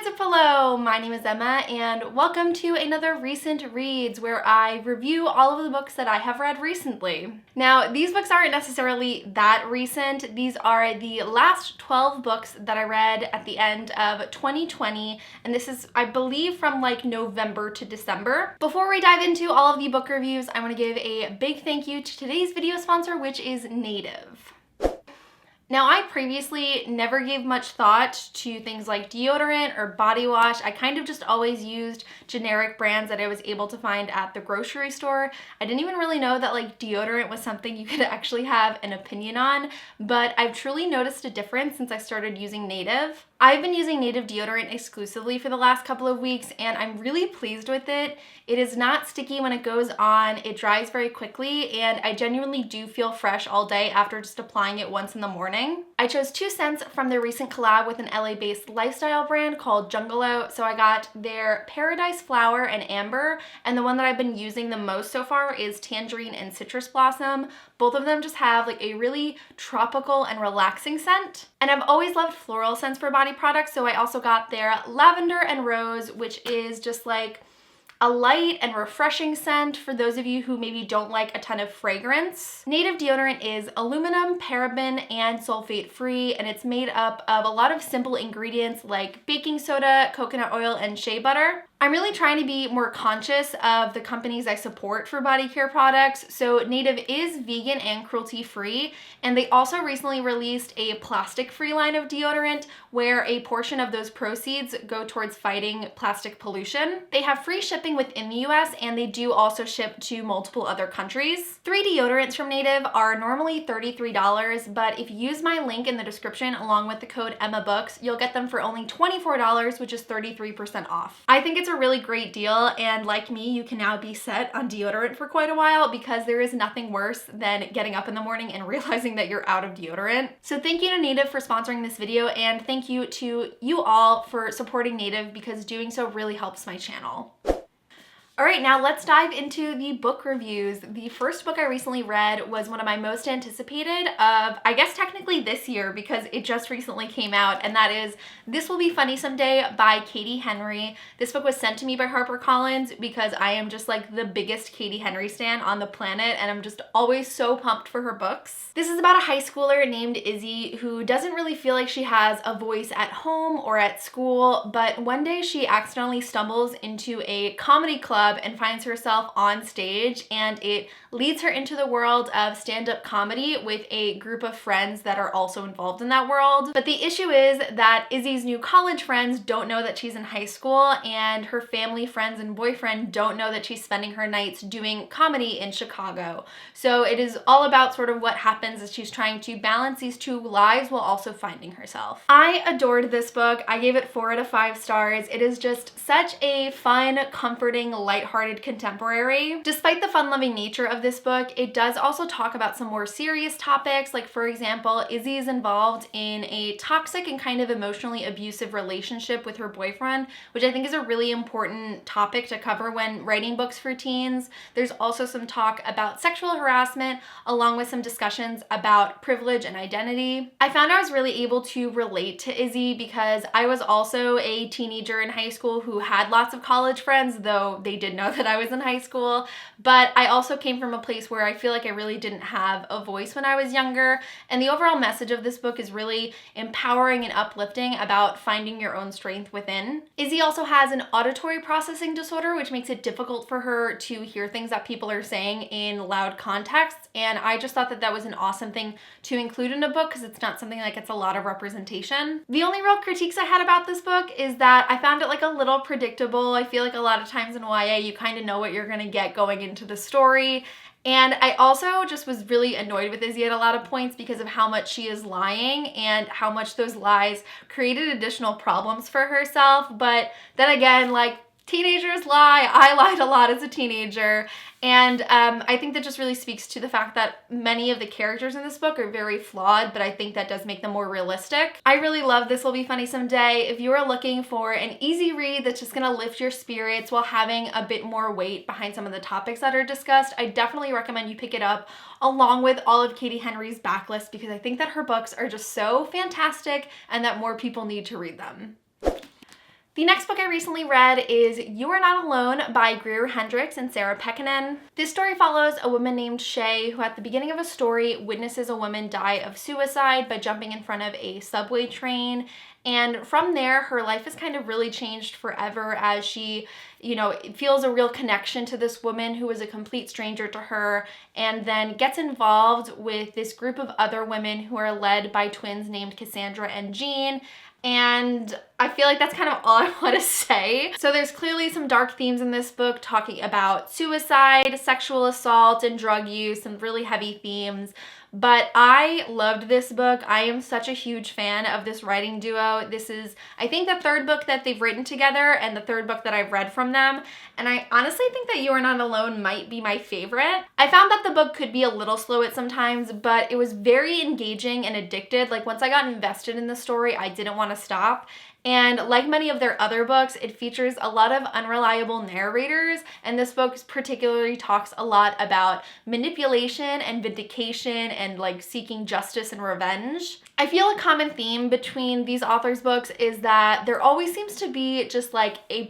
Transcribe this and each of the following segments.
What's up, hello? My name is Emma and welcome to another Recent Reads where I review all of the books that I have read recently. Now, these books aren't necessarily that recent. These are the last 12 books that I read at the end of 2020, and this is, I believe, from like November to December. Before we dive into all of the book reviews, I want to give a big thank you to today's video sponsor, which is Native. Now, I previously never gave much thought to things like deodorant or body wash. I kind of just always used generic brands that I was able to find at the grocery store. I didn't even really know that like deodorant was something you could actually have an opinion on, but I've truly noticed a difference since I started using Native. I've been using Native deodorant exclusively for the last couple of weeks and I'm really pleased with it. It is not sticky when it goes on, it dries very quickly, and I genuinely do feel fresh all day after just applying it once in the morning. I chose two scents from their recent collab with an LA-based lifestyle brand called Jungalow, so I got their Paradise Flower and Amber, and the one that I've been using the most so far is Tangerine and Citrus Blossom. Both of them just have like a really tropical and relaxing scent. And I've always loved floral scents for body products, so I also got their Lavender and Rose, which is just like a light and refreshing scent for those of you who maybe don't like a ton of fragrance. Native deodorant is aluminum, paraben, and sulfate free, and it's made up of a lot of simple ingredients like baking soda, coconut oil, and shea butter. I'm really trying to be more conscious of the companies I support for body care products. So Native is vegan and cruelty free, and they also recently released a plastic free line of deodorant where a portion of those proceeds go towards fighting plastic pollution. They have free shipping within the US, and they do also ship to multiple other countries. 3 deodorants from Native are normally $33, but if you use my link in the description along with the code emmmabooks, you'll get them for only $24, which is 33% off. I think it's a really great deal, and like me, you can now be set on deodorant for quite a while because there is nothing worse than getting up in the morning and realizing that you're out of deodorant. So thank you to Native for sponsoring this video, and thank you to you all for supporting Native because doing so really helps my channel. All right, now let's dive into the book reviews. The first book I recently read was one of my most anticipated of, I guess technically this year because it just recently came out, and that is This Will Be Funny Someday by Katie Henry. This book was sent to me by HarperCollins because I am just like the biggest Katie Henry stan on the planet, and I'm just always so pumped for her books. This is about a high schooler named Izzy who doesn't really feel like she has a voice at home or at school, but one day she accidentally stumbles into a comedy club and finds herself on stage, and it leads her into the world of stand-up comedy with a group of friends that are also involved in that world. But the issue is that Izzy's new college friends don't know that she's in high school, and her family, friends, and boyfriend don't know that she's spending her nights doing comedy in Chicago. So it is all about sort of what happens as she's trying to balance these two lives while also finding herself. I adored this book. I gave it 4 out of 5 stars. It is just such a fun, comforting, lighthearted contemporary. Despite the fun-loving nature of this book, it does also talk about some more serious topics. Like, for example, Izzy is involved in a toxic and kind of emotionally abusive relationship with her boyfriend, which I think is a really important topic to cover when writing books for teens. There's also some talk about sexual harassment, along with some discussions about privilege and identity. I found I was really able to relate to Izzy because I was also a teenager in high school who had lots of college friends, though they did know that I was in high school. But I also came from a place where I feel like I really didn't have a voice when I was younger, and the overall message of this book is really empowering and uplifting about finding your own strength within. Izzy also has an auditory processing disorder, which makes it difficult for her to hear things that people are saying in loud contexts, and I just thought that that was an awesome thing to include in a book because it's not something that gets a lot of representation. The only real critiques I had about this book is that I found it like a little predictable. I feel like a lot of times in YA you kind of know what you're gonna get going into the story. And I also just was really annoyed with Izzy at a lot of points because of how much she is lying and how much those lies created additional problems for herself. But then again, like, teenagers lie. I lied a lot as a teenager. And I think that just really speaks to the fact that many of the characters in this book are very flawed, but I think that does make them more realistic. I really love This Will Be Funny Someday. If you are looking for an easy read that's just gonna lift your spirits while having a bit more weight behind some of the topics that are discussed, I definitely recommend you pick it up along with all of Katie Henry's backlist because I think that her books are just so fantastic and that more people need to read them. The next book I recently read is You Are Not Alone by Greer Hendricks and Sarah Pekkanen. This story follows a woman named Shay who at the beginning of a story witnesses a woman die of suicide by jumping in front of a subway train. And from there, her life has kind of really changed forever as she, feels a real connection to this woman who is a complete stranger to her, and then gets involved with this group of other women who are led by twins named Cassandra and Jean. And I feel like that's kind of all I want to say. So there's clearly some dark themes in this book talking about suicide, sexual assault, and drug use, and really heavy themes. But I loved this book. I am such a huge fan of this writing duo. This is, I think, the third book that they've written together and the third book that I've read from them. And I honestly think that You Are Not Alone might be my favorite. I found that the book could be a little slow at some times, but it was very engaging and addicted. Like once I got invested in the story, I didn't want to stop. And like many of their other books, it features a lot of unreliable narrators, and this book particularly talks a lot about manipulation and vindication and like seeking justice and revenge. I feel a common theme between these authors' books is that there always seems to be just like a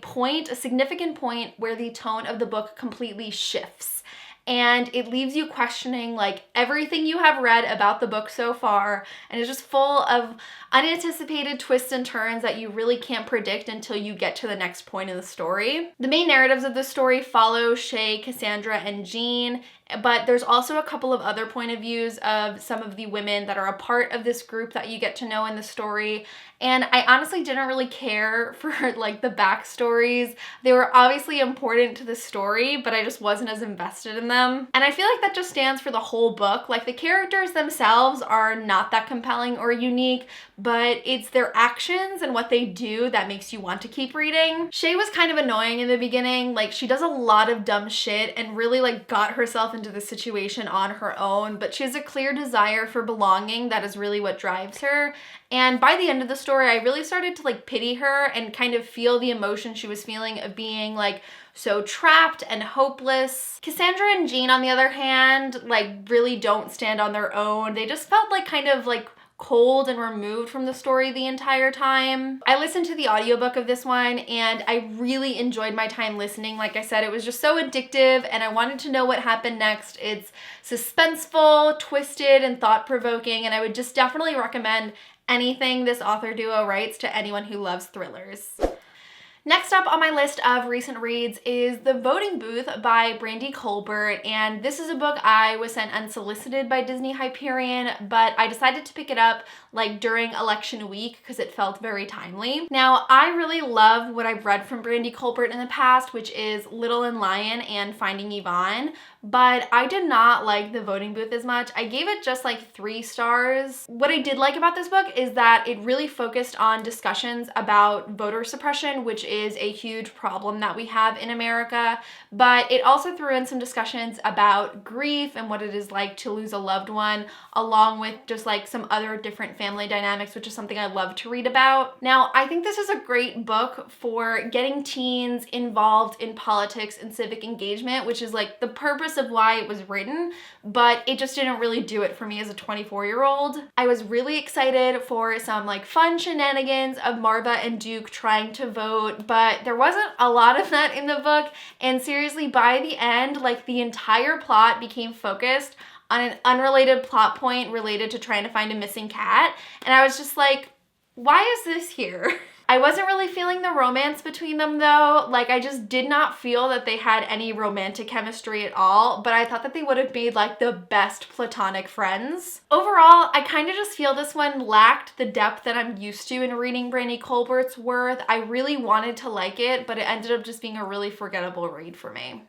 significant point where the tone of the book completely shifts. And it leaves you questioning like everything you have read about the book so far, and it's just full of unanticipated twists and turns that you really can't predict until you get to the next point in the story. The main narratives of the story follow Shay, Cassandra, and Jean, but there's also a couple of other point of views of some of the women that are a part of this group that you get to know in the story. And I honestly didn't really care for like the backstories. They were obviously important to the story, but I just wasn't as invested in them. And I feel like that just stands for the whole book. Like the characters themselves are not that compelling or unique, but it's their actions and what they do that makes you want to keep reading. Shay was kind of annoying in the beginning. Like she does a lot of dumb shit and really like got herself into the situation on her own, but she has a clear desire for belonging that is really what drives her. And by the end of the story, I really started to like pity her and kind of feel the emotion she was feeling of being like so trapped and hopeless. Cassandra and Jean, on the other hand, like really don't stand on their own. They just felt like kind of like cold and removed from the story the entire time. I listened to the audiobook of this one and I really enjoyed my time listening. Like I said, it was just so addictive and I wanted to know what happened next. It's suspenseful, twisted, and thought-provoking, and I would just definitely recommend anything this author duo writes to anyone who loves thrillers. Next up on my list of recent reads is The Voting Booth by Brandy Colbert, and this is a book I was sent unsolicited by Disney Hyperion, but I decided to pick it up like during election week because it felt very timely. Now, I really love what I've read from Brandy Colbert in the past, which is Little and Lion and Finding Yvonne, but I did not like The Voting Booth as much. I gave it just like 3 stars. What I did like about this book is that it really focused on discussions about voter suppression, which is a huge problem that we have in America, but it also threw in some discussions about grief and what it is like to lose a loved one, along with just like some other different family dynamics, which is something I love to read about. Now, I think this is a great book for getting teens involved in politics and civic engagement, which is like the purpose of why it was written, but it just didn't really do it for me as a 24-year-old. I was really excited for some like fun shenanigans of Marva and Duke trying to vote, but there wasn't a lot of that in the book, and seriously, by the end, like the entire plot became focused on an unrelated plot point related to trying to find a missing cat, and I was just like, why is this here? I wasn't really feeling the romance between them though. Like I just did not feel that they had any romantic chemistry at all, but I thought that they would have made like the best platonic friends. Overall, I kind of just feel this one lacked the depth that I'm used to in reading Brandy Colbert's work. I really wanted to like it, but it ended up just being a really forgettable read for me.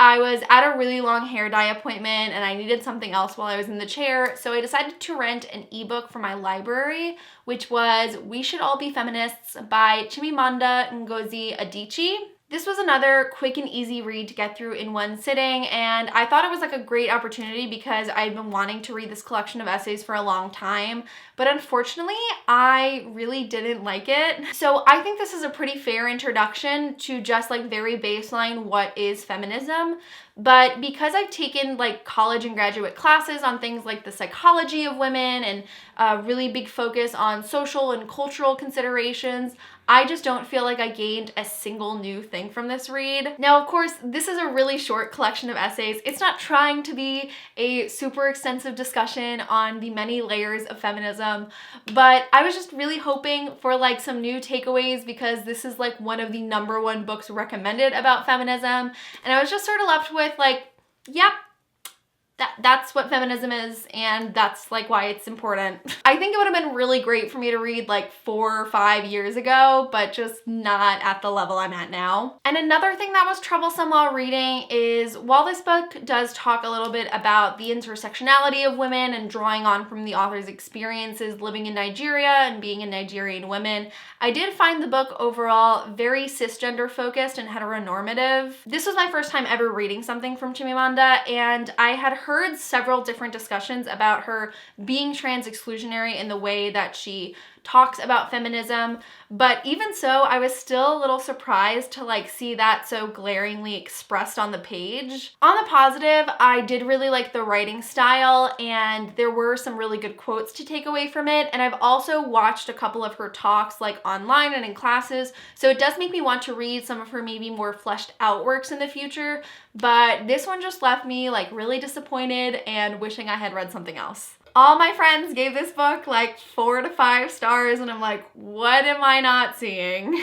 I was at a really long hair dye appointment and I needed something else while I was in the chair, so I decided to rent an ebook from my library, which was We Should All Be Feminists by Chimamanda Ngozi Adichie. This was another quick and easy read to get through in one sitting, and I thought it was like a great opportunity because I've been wanting to read this collection of essays for a long time, but unfortunately I really didn't like it. So I think this is a pretty fair introduction to just like very baseline what is feminism, but because I've taken like college and graduate classes on things like the psychology of women and a really big focus on social and cultural considerations, I just don't feel like I gained a single new thing from this read. Now, of course, this is a really short collection of essays. It's not trying to be a super extensive discussion on the many layers of feminism, but I was just really hoping for like some new takeaways because this is like one of the #1 books recommended about feminism, and I was just sort of left with like, yep, that's what feminism is, and that's like why it's important. I think it would have been really great for me to read like 4 or 5 years ago, but just not at the level I'm at now. And another thing that was troublesome while reading is while this book does talk a little bit about the intersectionality of women and drawing on from the author's experiences living in Nigeria and being a Nigerian woman, I did find the book overall very cisgender focused and heteronormative. This was my first time ever reading something from Chimamanda, and I had heard several different discussions about her being trans exclusionary in the way that she talks about feminism, but even so, I was still a little surprised to like see that so glaringly expressed on the page. On the positive, I did really like the writing style, and there were some really good quotes to take away from it, and I've also watched a couple of her talks like online and in classes, so it does make me want to read some of her maybe more fleshed out works in the future, but this one just left me like really disappointed and wishing I had read something else. All my friends gave this book like 4 to 5 stars, and I'm like, what am I not seeing?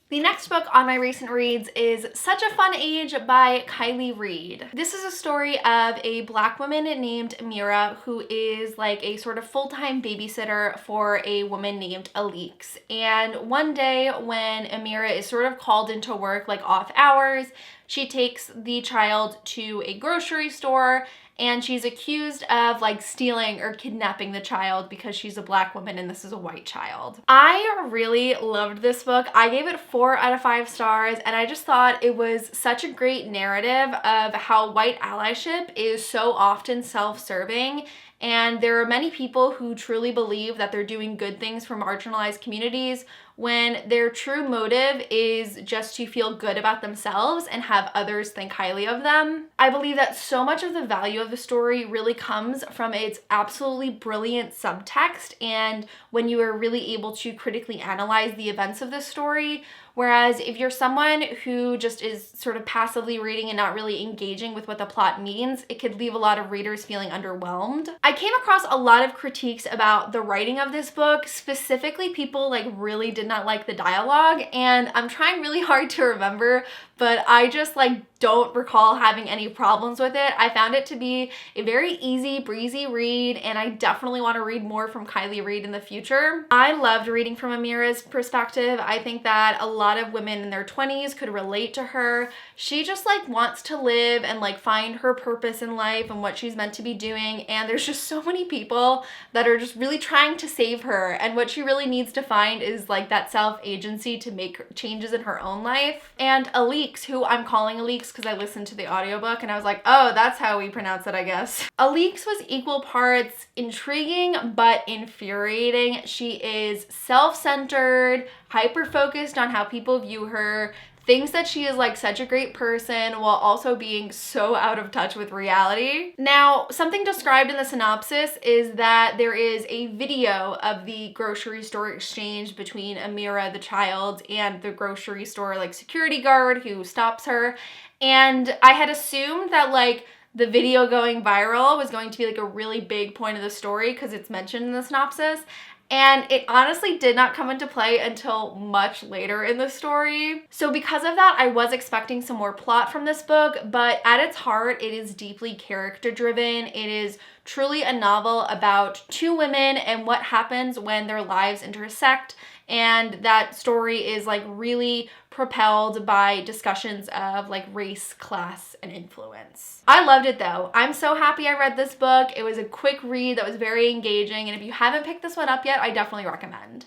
The next book on my recent reads is Such a Fun Age by Kiley Reid. This is a story of a Black woman named Amira who is like a sort of full-time babysitter for a woman named Alexis. And one day when Amira is sort of called into work like off hours, she takes the child to a grocery store and she's accused of like stealing or kidnapping the child because she's a Black woman and this is a white child. I really loved this book. I gave it 4 out of 5 stars, and I just thought it was such a great narrative of how white allyship is so often self-serving, and there are many people who truly believe that they're doing good things for marginalized communities when their true motive is just to feel good about themselves and have others think highly of them. I believe that so much of the value of the story really comes from its absolutely brilliant subtext and when you are really able to critically analyze the events of this story. Whereas if you're someone who just is sort of passively reading and not really engaging with what the plot means, it could leave a lot of readers feeling underwhelmed. I came across a lot of critiques about the writing of this book, specifically people like really did not like the dialogue, and I'm trying really hard to remember, but I just like don't recall having any problems with it. I found it to be a very easy breezy read, and I definitely want to read more from Kiley Reid in the future. I loved reading from Amira's perspective. I think that a lot of women in their 20s could relate to her. She just like wants to live and like find her purpose in life and what she's meant to be doing, and there's just so many people that are just really trying to save her, and what she really needs to find is like that self-agency to make changes in her own life. And Alexis, who I'm calling Alexis because I listened to the audiobook and I was like, oh, that's how we pronounce it, I guess. Alexis was equal parts intriguing but infuriating. She is self-centered, hyper-focused on how people view her, thinks that she is like such a great person while also being so out of touch with reality. Now, something described in the synopsis is that there is a video of the grocery store exchange between Amira, the child, and the grocery store like security guard who stops her. And I had assumed that like the video going viral was going to be like a really big point of the story because it's mentioned in the synopsis. And it honestly did not come into play until much later in the story. So because of that, I was expecting some more plot from this book, but at its heart, it is deeply character driven. It is truly a novel about 2 women and what happens when their lives intersect. And that story is like really propelled by discussions of like race, class, and influence. I loved it though. I'm so happy I read this book. It was a quick read that was very engaging, and if you haven't picked this one up yet, I definitely recommend.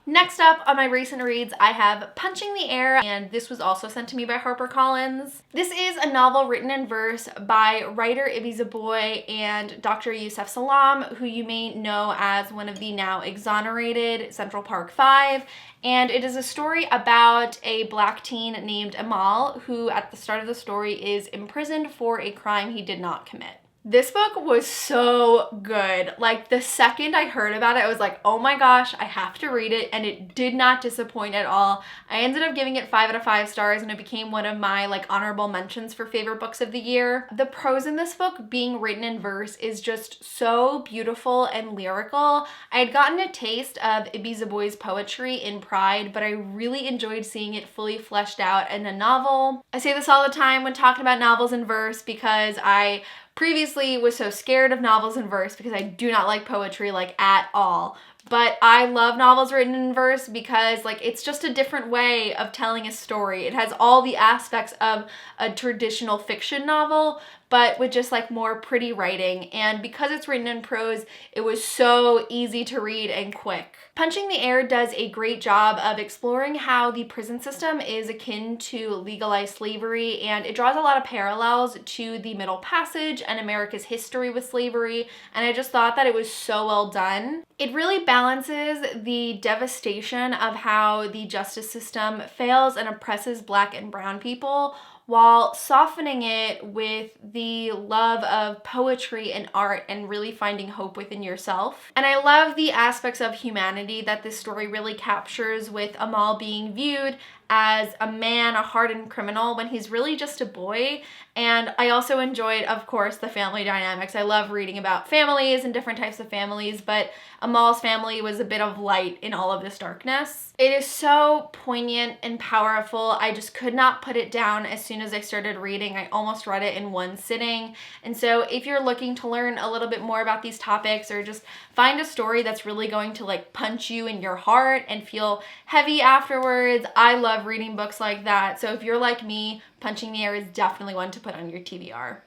Next up on my recent reads, I have Punching the Air, and this was also sent to me by HarperCollins. This is a novel written in verse by writer Ibi Zoboi and Dr. Youssef Salaam, who you may know as one of the now exonerated Central Park Five. And it is a story about a black teen named Amal, who at the start of the story is imprisoned for a crime he did not commit. This book was so good. Like, the second I heard about it, I was like, oh my gosh, I have to read it, and it did not disappoint at all. I ended up giving it 5 out of 5 stars, and it became one of my like honorable mentions for favorite books of the year. The prose in this book, being written in verse, is just so beautiful and lyrical. I had gotten a taste of Ibi Zoboi's poetry in Pride, but I really enjoyed seeing it fully fleshed out in a novel. I say this all the time when talking about novels in verse because I previously was so scared of novels in verse because I do not like poetry like at all. But I love novels written in verse because like it's just a different way of telling a story. It has all the aspects of a traditional fiction novel, but with just like more pretty writing. And because it's written in prose, it was so easy to read and quick. Punching the Air does a great job of exploring how the prison system is akin to legalized slavery, and it draws a lot of parallels to the Middle Passage and America's history with slavery, and I just thought that it was so well done. It really balances the devastation of how the justice system fails and oppresses Black and brown people while softening it with the love of poetry and art and really finding hope within yourself. And I love the aspects of humanity that this story really captures, with Amal being viewed as a man, a hardened criminal, when he's really just a boy. And I also enjoyed, of course, the family dynamics. I love reading about families and different types of families, but Amal's family was a bit of light in all of this darkness. It is so poignant and powerful. I just could not put it down as soon as I started reading. I almost read it in one sitting. And so if you're looking to learn a little bit more about these topics, or just find a story that's really going to like punch you in your heart and feel heavy afterwards, I love reading books like that. So if you're like me, Punching the Air is definitely one to put on your TBR.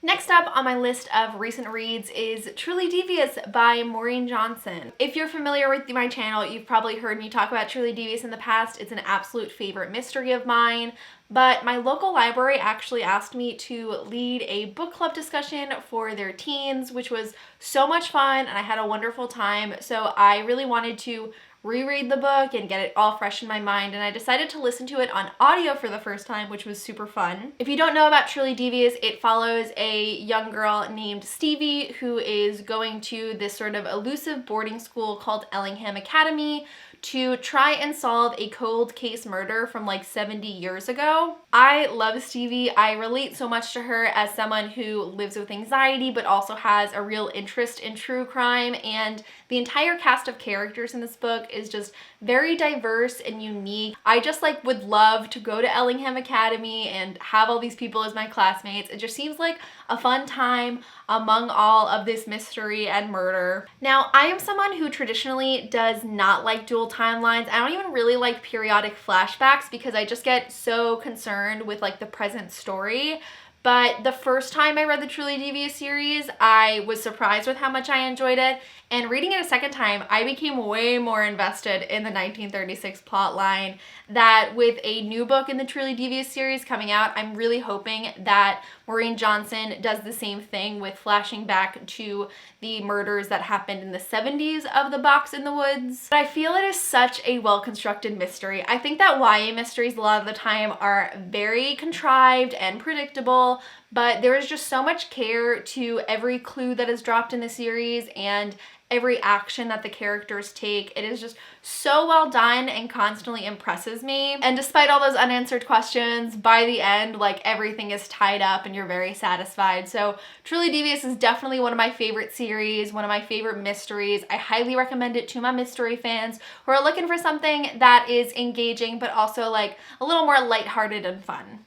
Next up on my list of recent reads is Truly Devious by Maureen Johnson. If you're familiar with my channel, you've probably heard me talk about Truly Devious in the past. It's an absolute favorite mystery of mine, but my local library actually asked me to lead a book club discussion for their teens, which was so much fun, and I had a wonderful time. So I really wanted to reread the book and get it all fresh in my mind, and I decided to listen to it on audio for the first time, which was super fun. If you don't know about Truly Devious, it follows a young girl named Stevie who is going to this sort of elusive boarding school called Ellingham Academy to try and solve a cold case murder from like 70 years ago. I love Stevie. I relate so much to her as someone who lives with anxiety but also has a real interest in true crime, and the entire cast of characters in this book is just very diverse and unique. I just like would love to go to Ellingham Academy and have all these people as my classmates. It just seems like a fun time among all of this mystery and murder. Now, I am someone who traditionally does not like dual timelines. I don't even really like periodic flashbacks because I just get so concerned with like the present story. But the first time I read the Truly Devious series, I was surprised with how much I enjoyed it. And reading it a second time, I became way more invested in the 1936 plot line. That with a new book in the Truly Devious series coming out, I'm really hoping that Maureen Johnson does the same thing with flashing back to the murders that happened in the 70s of the Box in the Woods. But I feel it is such a well-constructed mystery. I think that YA mysteries a lot of the time are very contrived and predictable, but there is just so much care to every clue that is dropped in the series and every action that the characters take. It is just so well done and constantly impresses me. And despite all those unanswered questions, by the end, like everything is tied up and you're very satisfied. So Truly Devious is definitely one of my favorite series, one of my favorite mysteries. I highly recommend it to my mystery fans who are looking for something that is engaging but also like a little more lighthearted and fun.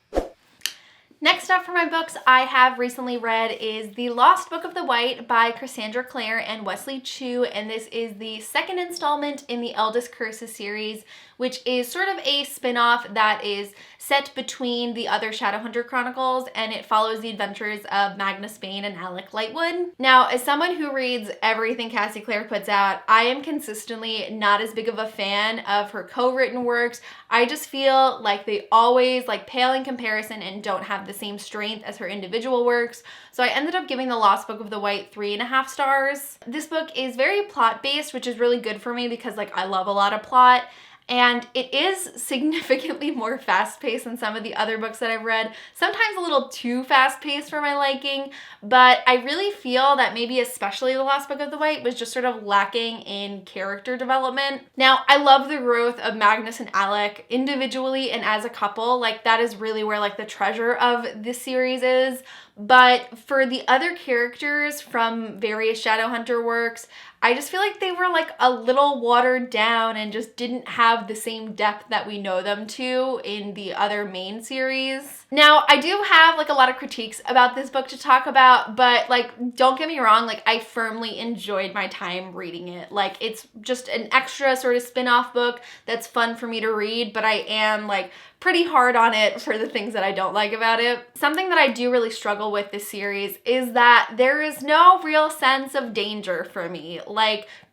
Next up for my books I have recently read is The Lost Book of the White by Cassandra Clare and Wesley Chu, and this is the second installment in the Eldest Curses series, which is sort of a spin-off that is set between the other Shadowhunter Chronicles, and it follows the adventures of Magnus Bane and Alec Lightwood. Now, as someone who reads everything Cassie Clare puts out, I am consistently not as big of a fan of her co-written works. I just feel like they always pale in comparison and don't have the same strength as her individual works. So I ended up giving The Lost Book of the White 3.5 stars. This book is very plot-based, which is really good for me because I love a lot of plot. And it is significantly more fast-paced than some of the other books that I've read. Sometimes a little too fast-paced for my liking, but I really feel that maybe especially The Lost Book of the White was just sort of lacking in character development. Now, I love the growth of Magnus and Alec individually and as a couple. That is really where the treasure of this series is. But for the other characters from various Shadowhunter works, I just feel like they were a little watered down and just didn't have the same depth that we know them to in the other main series. Now, I do have a lot of critiques about this book to talk about, but don't get me wrong, I firmly enjoyed my time reading it. It's just an extra sort of spin-off book that's fun for me to read, but I am pretty hard on it for the things that I don't like about it. Something that I do really struggle with this series is that there is no real sense of danger for me.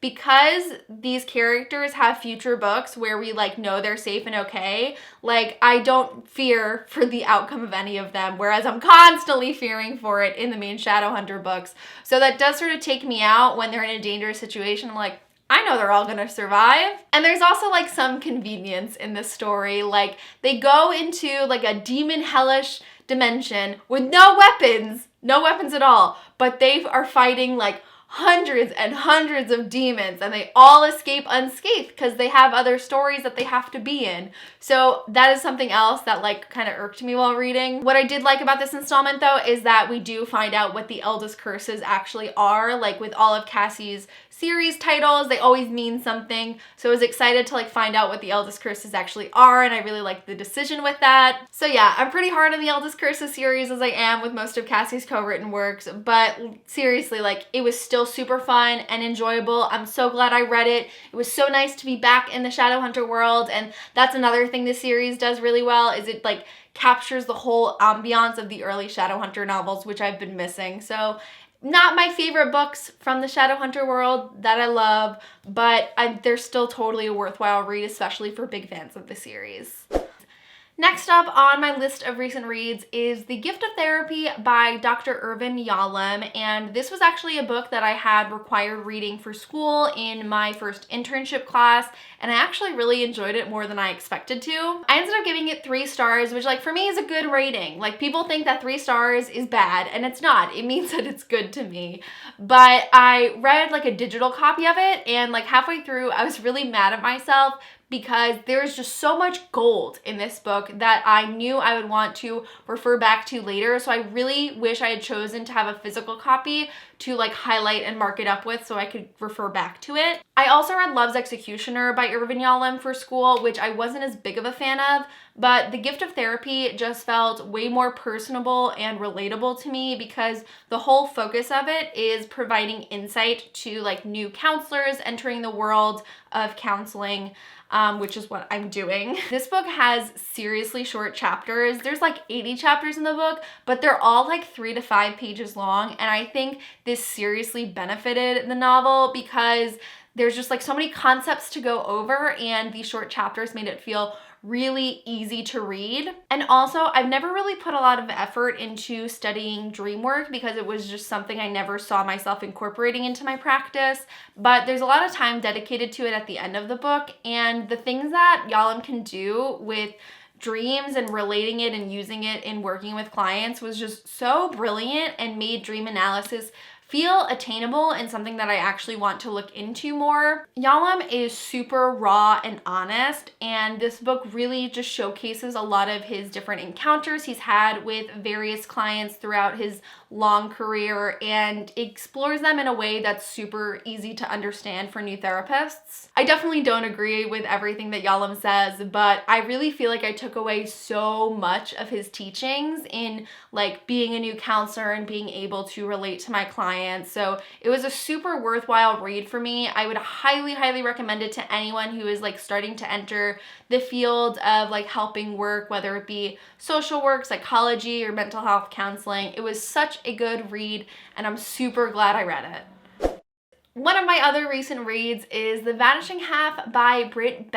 Because these characters have future books where we know they're safe and okay, I don't fear for the outcome of any of them, whereas I'm constantly fearing for it in the main Shadowhunter books. So that does sort of take me out when they're in a dangerous situation. I'm I know they're all gonna survive. And there's also some convenience in this story. They go into a demon hellish dimension with no weapons at all, but they are fighting hundreds and hundreds of demons, and they all escape unscathed because they have other stories that they have to be in. So that is something else that kind of irked me while reading. What I did like about this installment though is that we do find out what the Eldest Curses actually are. With all of Cassie's series titles, they always mean something. So I was excited to find out what the Eldest Curses actually are, and I really liked the decision with that. So yeah, I'm pretty hard on the Eldest Curses series as I am with most of Cassie's co-written works, but seriously, it was still super fun and enjoyable. I'm so glad I read it. It was so nice to be back in the Shadowhunter world, and that's another thing this series does really well, is it captures the whole ambiance of the early Shadowhunter novels, which I've been missing. So not my favorite books from the Shadowhunter world that I love, but they're still totally a worthwhile read, especially for big fans of the series. Next up on my list of recent reads is The Gift of Therapy by Dr. Irvin Yalom, and this was actually a book that I had required reading for school in my first internship class, and I actually really enjoyed it more than I expected to. I ended up giving it 3 stars, which for me is a good rating. People think that 3 stars is bad, and it's not. It means that it's good to me. But I read a digital copy of it, and halfway through I was really mad at myself because there's just so much gold in this book that I knew I would want to refer back to later. So I really wish I had chosen to have a physical copy to highlight and mark it up with so I could refer back to it. I also read Love's Executioner by Irvin Yalom for school, which I wasn't as big of a fan of, but The Gift of Therapy just felt way more personable and relatable to me because the whole focus of it is providing insight to new counselors entering the world of counseling, which is what I'm doing. This book has seriously short chapters. There's 80 chapters in the book, but they're all 3 to 5 pages long, and I think this seriously benefited the novel because there's just so many concepts to go over, and these short chapters made it feel really easy to read. And also, I've never really put a lot of effort into studying dream work because it was just something I never saw myself incorporating into my practice, but there's a lot of time dedicated to it at the end of the book, and the things that Yalom can do with dreams and relating it and using it in working with clients was just so brilliant and made dream analysis feel attainable and something that I actually want to look into more. Yalom is super raw and honest, and this book really just showcases a lot of his different encounters he's had with various clients throughout his long career and explores them in a way that's super easy to understand for new therapists. I definitely don't agree with everything that Yalom says, but I really feel like I took away so much of his teachings in like being a new counselor and being able to relate to my clients. So it was a super worthwhile read for me. I would highly recommend it to anyone who is like starting to enter the field of like helping work, whether it be social work, psychology, or mental health counseling. It was such a good read, and I'm super glad I read it. One of my other recent reads is The Vanishing Half by Brent.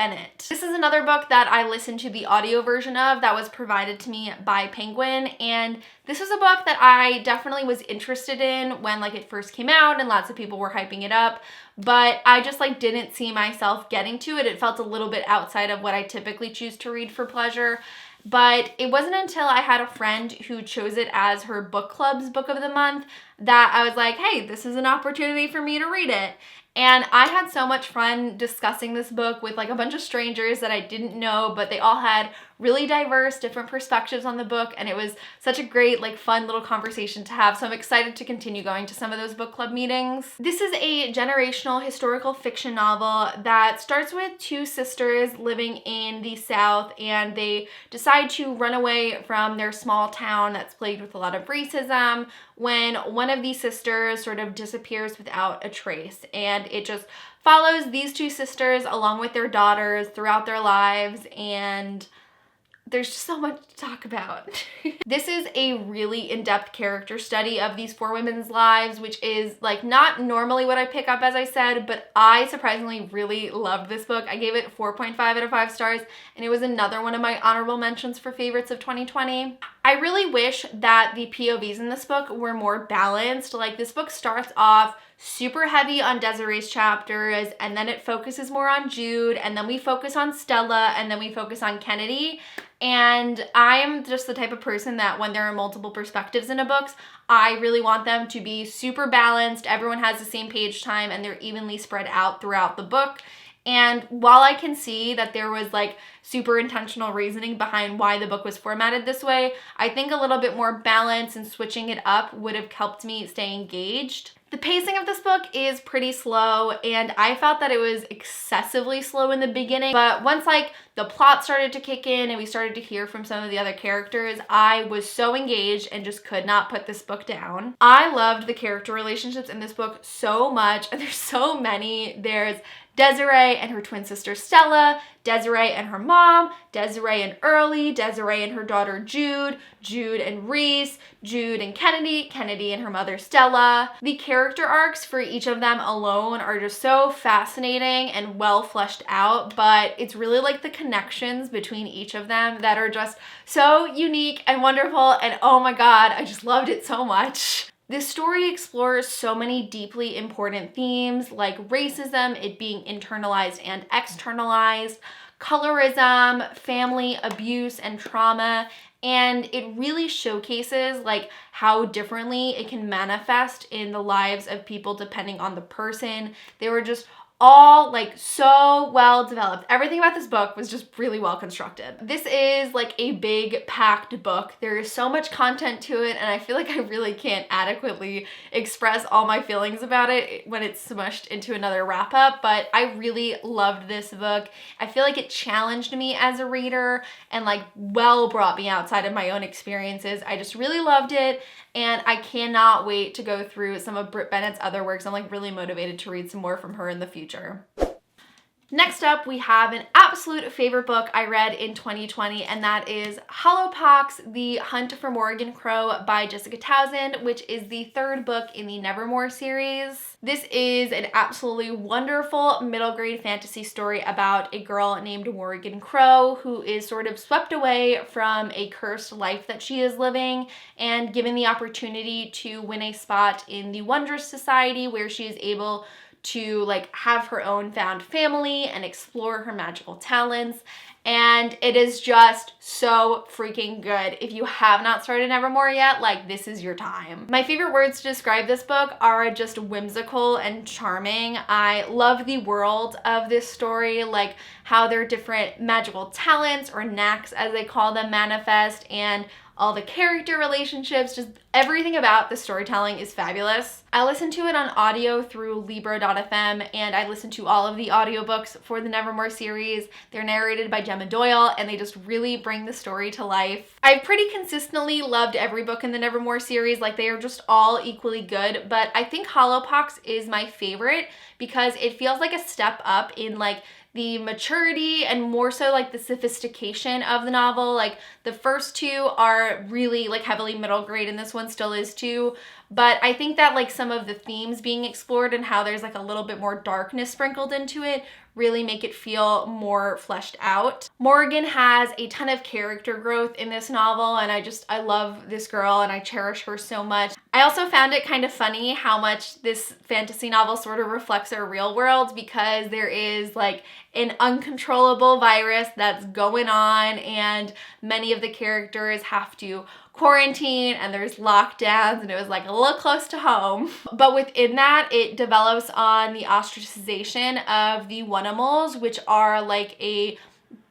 This is another book that I listened to the audio version of that was provided to me by Penguin, and this was a book that I definitely was interested in when like it first came out and lots of people were hyping it up, but I just like didn't see myself getting to it. It felt a little bit outside of what I typically choose to read for pleasure. But it wasn't until I had a friend who chose it as her book club's book of the month that I was like, hey, this is an opportunity for me to read it. And I had so much fun discussing this book with like a bunch of strangers that I didn't know, but they all had really diverse, different perspectives on the book, and it was such a great, like, fun little conversation to have, so I'm excited to continue going to some of those book club meetings. This is a generational historical fiction novel that starts with two sisters living in the South, and they decide to run away from their small town that's plagued with a lot of racism when one of these sisters sort of disappears without a trace, and it just follows these two sisters along with their daughters throughout their lives, and there's just so much to talk about. This is a really in-depth character study of these four women's lives, which is like not normally what I pick up, as I said, but I surprisingly really loved this book. I gave it 4.5 out of 5 stars, and it was another one of my honorable mentions for favorites of 2020. I really wish that the POVs in this book were more balanced. Like, this book starts off super heavy on Desiree's chapters, and then it focuses more on Jude, and then we focus on Stella, and then we focus on Kennedy. And I am just the type of person that when there are multiple perspectives in a book, I really want them to be super balanced, everyone has the same page time, and they're evenly spread out throughout the book. And while I can see that there was like super intentional reasoning behind why the book was formatted this way, I think a little bit more balance and switching it up would have helped me stay engaged. The pacing of this book is pretty slow, and I felt that it was excessively slow in the beginning, but once like the plot started to kick in and we started to hear from some of the other characters, I was so engaged and just could not put this book down. I loved the character relationships in this book so much, and there's so many. There's Desiree and her twin sister Stella, Desiree and her mom, Desiree and Early, Desiree and her daughter Jude, Jude and Reese, Jude and Kennedy, Kennedy and her mother Stella. The character arcs for each of them alone are just so fascinating and well fleshed out, but it's really like the connections between each of them that are just so unique and wonderful, and oh my god, I just loved it so much. This story explores so many deeply important themes like racism, it being internalized and externalized, colorism, family abuse and trauma, and it really showcases like how differently it can manifest in the lives of people depending on the person. They were just all like so well developed. Everything about this book was just really well constructed. This is like a big packed book. There is so much content to it, and I feel like I really can't adequately express all my feelings about it when it's smushed into another wrap up, but I really loved this book. I feel like it challenged me as a reader and like well brought me outside of my own experiences. I just really loved it, and I cannot wait to go through some of Britt Bennett's other works. I'm like really motivated to read some more from her in the future. Next up, we have an absolute favorite book I read in 2020, and that is Hollowpox, The Hunt for Morgan Crow by Jessica Townsend, which is the third book in the Nevermore series. This is an absolutely wonderful middle grade fantasy story about a girl named Morgan Crow who is sort of swept away from a cursed life that she is living and given the opportunity to win a spot in the Wondrous Society, where she is able to like have her own found family and explore her magical talents. And it is just so freaking good. If you have not started Nevermore yet, like this is your time. My favorite words to describe this book are just whimsical and charming. I love the world of this story, like how their different magical talents or knacks as they call them manifest, and all the character relationships, just everything about the storytelling is fabulous. I listened to it on audio through Libri.fm, and I listened to all of the audiobooks for the Nevermore series. They're narrated by Gemma Doyle, and they just really bring the story to life. I've pretty consistently loved every book in the Nevermore series, like they are just all equally good, but I think Hollowpox is my favorite because it feels like a step up in like the maturity and more so like the sophistication of the novel. Like the first two are really like heavily middle grade, and this one still is too. But I think that like some of the themes being explored and how there's like a little bit more darkness sprinkled into it really make it feel more fleshed out. Morgan has a ton of character growth in this novel, and I love this girl and I cherish her so much. I also found it kind of funny how much this fantasy novel sort of reflects our real world, because there is like an uncontrollable virus that's going on, and many of the characters have to quarantine and there's lockdowns, and it was like a little close to home. But within that, it develops on the ostracization of the Wunimals, which are like a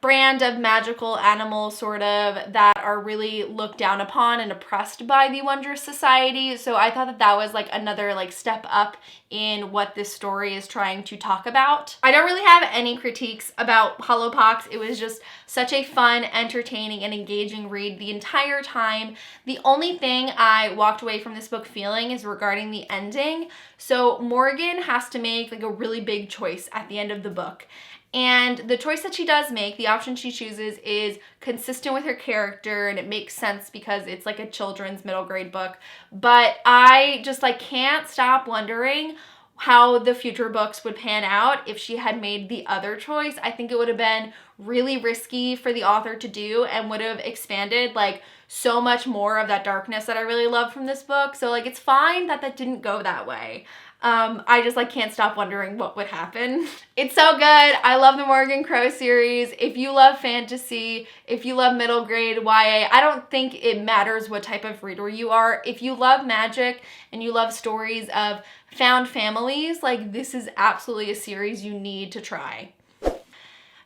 brand of magical animals sort of that are really looked down upon and oppressed by the Wondrous Society. So I thought that that was like another like step up in what this story is trying to talk about. I don't really have any critiques about Hollowpox. It was just such a fun, entertaining, and engaging read the entire time. The only thing I walked away from this book feeling is regarding the ending. So Morgan has to make like a really big choice at the end of the book. And the choice that she does make, the option she chooses, is consistent with her character, and it makes sense because it's like a children's middle grade book. But I just like can't stop wondering how the future books would pan out if she had made the other choice. I think it would have been really risky for the author to do and would have expanded like so much more of that darkness that I really love from this book. So like it's fine that that didn't go that way. I just like can't stop wondering what would happen. It's so good. I love the Morgan Crow series. If you love fantasy, if you love middle grade YA, I don't think it matters what type of reader you are. If you love magic and you love stories of found families, like this is absolutely a series you need to try.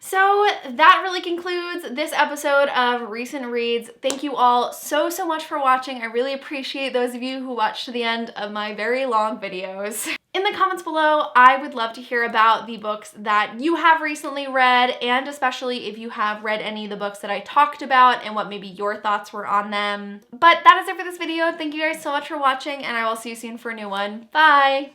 So that really concludes this episode of Recent Reads. Thank you all so much for watching. I really appreciate those of you who watched to the end of my very long videos. In the comments below, I would love to hear about the books that you have recently read, and especially if you have read any of the books that I talked about and what maybe your thoughts were on them. But that is it for this video. Thank you guys so much for watching, and I will see you soon for a new one. Bye!